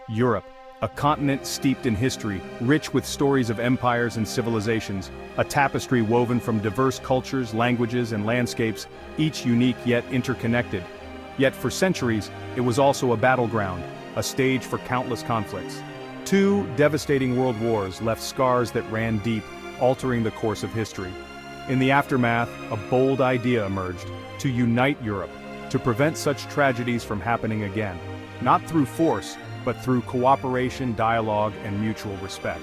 Europe, a continent steeped in history, rich with stories of empires and civilizations, a tapestry woven from diverse cultures, languages, and landscapes, each unique yet interconnected. Yet for centuries, it was also a battleground, a stage for countless conflicts. Two devastating world wars left scars that ran deep, altering the course of history. In the aftermath, a bold idea emerged: to unite Europe, to prevent such tragedies from happening again. Not through force, but through cooperation, dialogue, and mutual respect.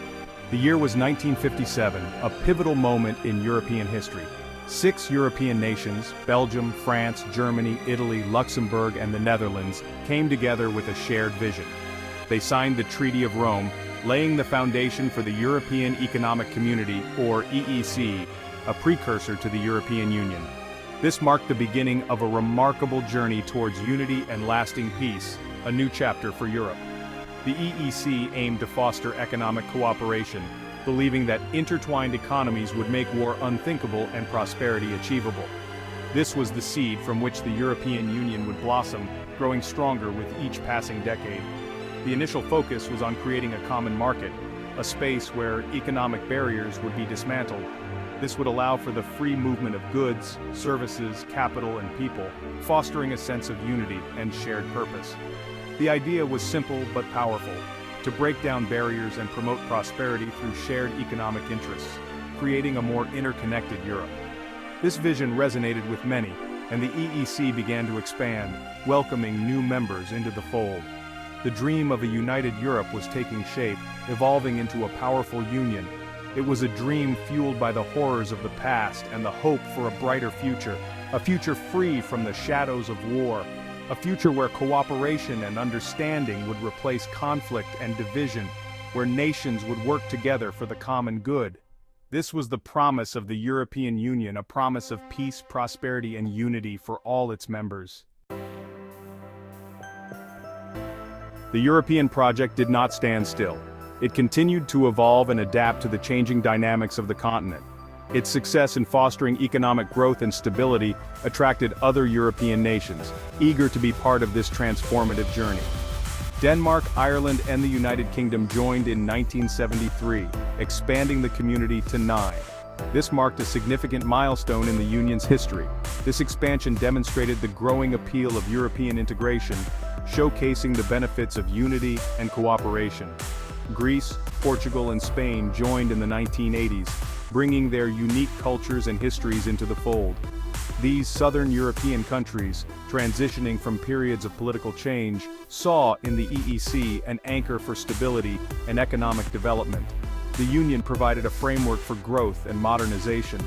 The year was 1957, a pivotal moment in European history. 6 European nations, Belgium, France, Germany, Italy, Luxembourg, and the Netherlands, came together with a shared vision. They signed the Treaty of Rome, laying the foundation for the European Economic Community, or EEC, a precursor to the European Union. This marked the beginning of a remarkable journey towards unity and lasting peace, a new chapter for Europe. The EEC aimed to foster economic cooperation, believing that intertwined economies would make war unthinkable and prosperity achievable. This was the seed from which the European Union would blossom, growing stronger with each passing decade. The initial focus was on creating a common market, a space where economic barriers would be dismantled. This would allow for the free movement of goods, services, capital, and people, fostering a sense of unity and shared purpose. The idea was simple but powerful: to break down barriers and promote prosperity through shared economic interests, creating a more interconnected Europe. This vision resonated with many, and the EEC began to expand, welcoming new members into the fold. The dream of a united Europe was taking shape, evolving into a powerful union. It was a dream fueled by the horrors of the past and the hope for a brighter future, a future free from the shadows of war, a future where cooperation and understanding would replace conflict and division, where nations would work together for the common good. This was the promise of the European Union, a promise of peace, prosperity, and unity for all its members. The European project did not stand still. It continued to evolve and adapt to the changing dynamics of the continent. Its success in fostering economic growth and stability attracted other European nations, eager to be part of this transformative journey. Denmark, Ireland, and the United Kingdom joined in 1973, expanding the community to 9. This marked a significant milestone in the Union's history. This expansion demonstrated the growing appeal of European integration, showcasing the benefits of unity and cooperation. Greece, Portugal, and Spain joined in the 1980s, bringing their unique cultures and histories into the fold. These southern European countries, transitioning from periods of political change, saw in the EEC an anchor for stability and economic development. The Union provided a framework for growth and modernization.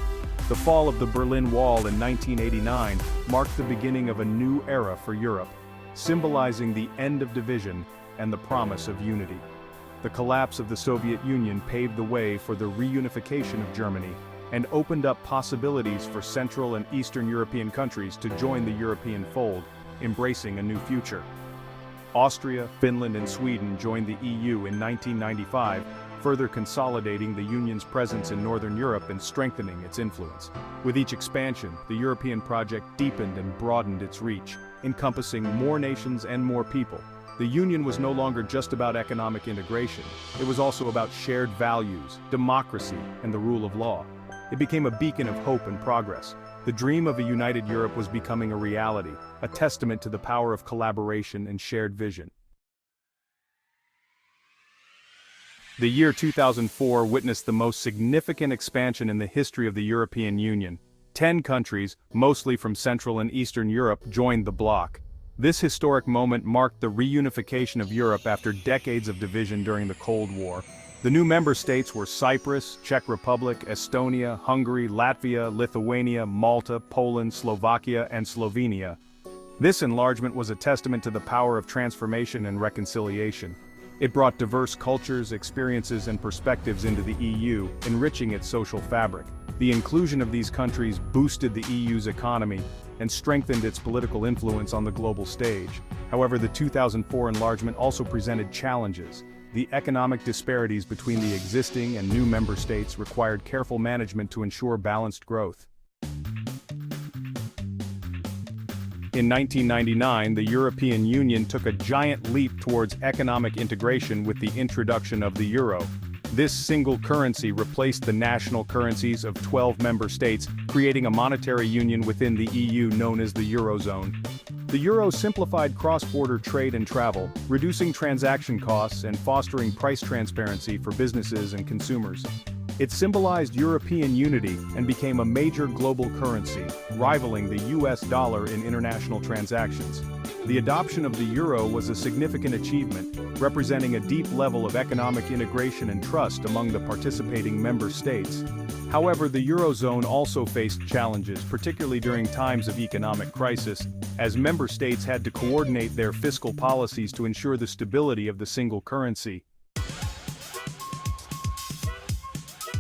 The fall of the Berlin Wall in 1989 marked the beginning of a new era for Europe, symbolizing the end of division and the promise of unity. The collapse of the Soviet Union paved the way for the reunification of Germany and opened up possibilities for Central and Eastern European countries to join the European fold, embracing a new future. Austria, Finland, and Sweden joined the EU in 1995, further consolidating the Union's presence in Northern Europe and strengthening its influence. With each expansion, the European project deepened and broadened its reach, encompassing more nations and more people. The Union was no longer just about economic integration. It was also about shared values, democracy, and the rule of law. It became a beacon of hope and progress. The dream of a united Europe was becoming a reality, a testament to the power of collaboration and shared vision. The year 2004 witnessed the most significant expansion in the history of the European Union. 10 countries, mostly from Central and Eastern Europe, joined the bloc. This historic moment marked the reunification of Europe after decades of division during the Cold War. The new member states were Cyprus, Czech Republic, Estonia, Hungary, Latvia, Lithuania, Malta, Poland, Slovakia, and Slovenia. This enlargement was a testament to the power of transformation and reconciliation. It brought diverse cultures, experiences, and perspectives into the EU, enriching its social fabric. The inclusion of these countries boosted the EU's economy and strengthened its political influence on the global stage. However, the 2004 enlargement also presented challenges. The economic disparities between the existing and new member states required careful management to ensure balanced growth. In 1999, the European Union took a giant leap towards economic integration with the introduction of the euro. This single currency replaced the national currencies of 12 member states, creating a monetary union within the EU known as the Eurozone. The euro simplified cross-border trade and travel, reducing transaction costs and fostering price transparency for businesses and consumers. It symbolized European unity and became a major global currency, rivaling the US dollar in international transactions. The adoption of the euro was a significant achievement, representing a deep level of economic integration and trust among the participating member states. However, the Eurozone also faced challenges, particularly during times of economic crisis, as member states had to coordinate their fiscal policies to ensure the stability of the single currency.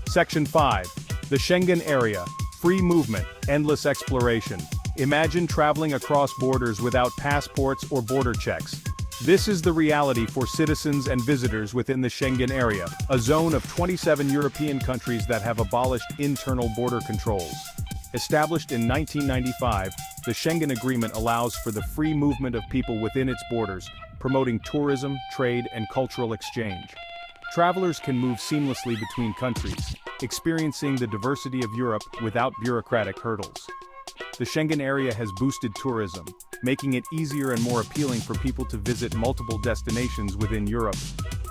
Section 5. The Schengen Area. Free movement, endless exploration. Imagine traveling across borders without passports or border checks. This is the reality for citizens and visitors within the Schengen area, a zone of 27 European countries that have abolished internal border controls. Established in 1995, the Schengen Agreement allows for the free movement of people within its borders, promoting tourism, trade, and cultural exchange. Travelers can move seamlessly between countries, experiencing the diversity of Europe without bureaucratic hurdles. The Schengen area has boosted tourism, making it easier and more appealing for people to visit multiple destinations within Europe.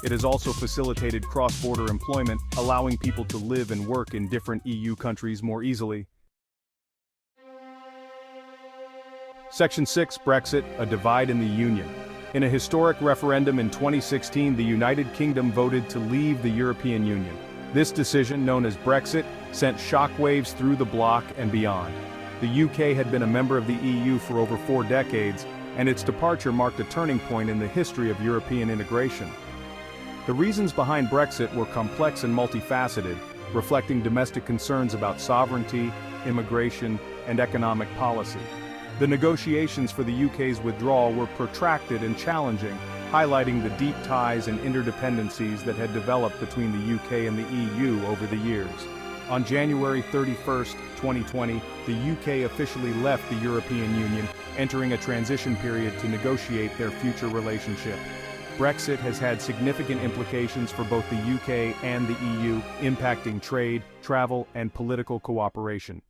It has also facilitated cross-border employment, allowing people to live and work in different EU countries more easily. Section 6. Brexit, a divide in the Union. In a historic referendum in 2016, the United Kingdom voted to leave the European Union. This decision, known as Brexit, sent shockwaves through the bloc and beyond. The UK had been a member of the EU for over 4 decades, and its departure marked a turning point in the history of European integration. The reasons behind Brexit were complex and multifaceted, reflecting domestic concerns about sovereignty, immigration, and economic policy. The negotiations for the UK's withdrawal were protracted and challenging, highlighting the deep ties and interdependencies that had developed between the UK and the EU over the years. On January 31, 2020, the UK officially left the European Union, entering a transition period to negotiate their future relationship. Brexit has had significant implications for both the UK and the EU, impacting trade, travel, and political cooperation.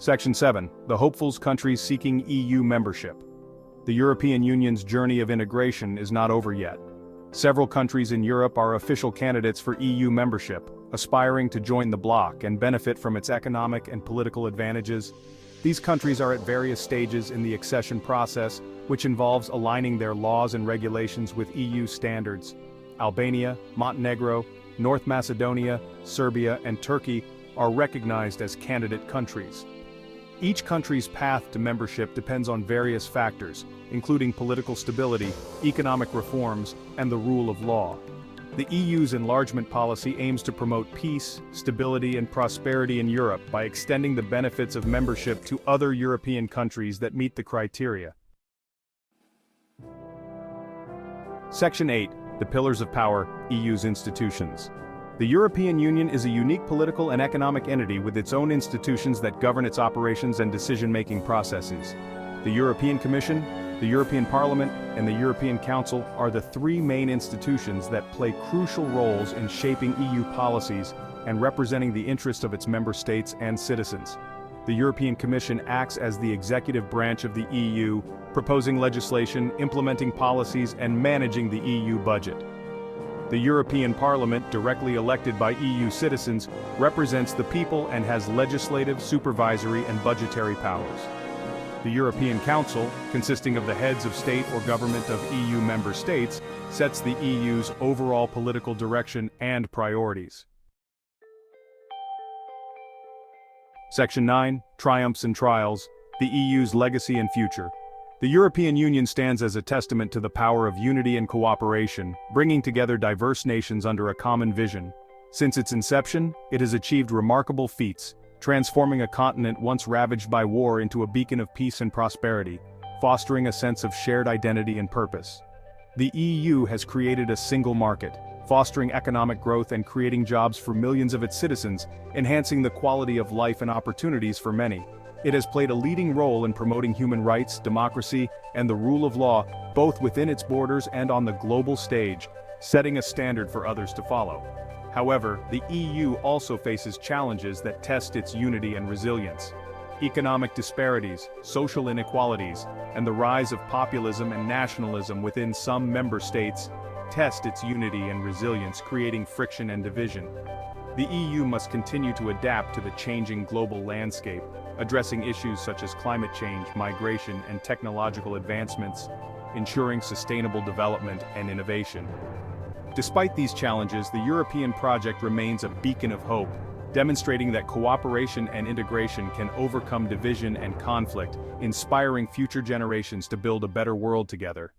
Section 7. The Hopefuls Countries Seeking EU Membership. The European Union's journey of integration is not over yet. Several countries in Europe are official candidates for EU membership, aspiring to join the bloc and benefit from its economic and political advantages. These countries are at various stages in the accession process, which involves aligning their laws and regulations with EU standards. Albania, Montenegro, North Macedonia, Serbia, and Turkey are recognized as candidate countries. Each country's path to membership depends on various factors, including political stability, economic reforms, and the rule of law. The EU's enlargement policy aims to promote peace, stability, and prosperity in Europe by extending the benefits of membership to other European countries that meet the criteria. Section 8. The Pillars of Power, EU's institutions. The European Union is a unique political and economic entity with its own institutions that govern its operations and decision-making processes. The European Commission, the European Parliament, and the European Council are the 3 main institutions that play crucial roles in shaping EU policies and representing the interests of its member states and citizens. The European Commission acts as the executive branch of the EU, proposing legislation, implementing policies, and managing the EU budget. The European Parliament, directly elected by EU citizens, represents the people and has legislative, supervisory, and budgetary powers. The European Council, consisting of the heads of state or government of EU member states, sets the EU's overall political direction and priorities. Section 9. Triumphs and Trials, the EU's Legacy and Future. The European Union stands as a testament to the power of unity and cooperation, bringing together diverse nations under a common vision. Since its inception, it has achieved remarkable feats, transforming a continent once ravaged by war into a beacon of peace and prosperity, fostering a sense of shared identity and purpose. The EU has created a single market, fostering economic growth and creating jobs for millions of its citizens, enhancing the quality of life and opportunities for many. It has played a leading role in promoting human rights, democracy, and the rule of law, both within its borders and on the global stage, setting a standard for others to follow. However, the EU also faces challenges that test its unity and resilience. Economic disparities, social inequalities, and the rise of populism and nationalism within some member states test its unity and resilience, creating friction and division. The EU must continue to adapt to the changing global landscape, addressing issues such as climate change, migration, and technological advancements, ensuring sustainable development and innovation. Despite these challenges, the European project remains a beacon of hope, demonstrating that cooperation and integration can overcome division and conflict, inspiring future generations to build a better world together.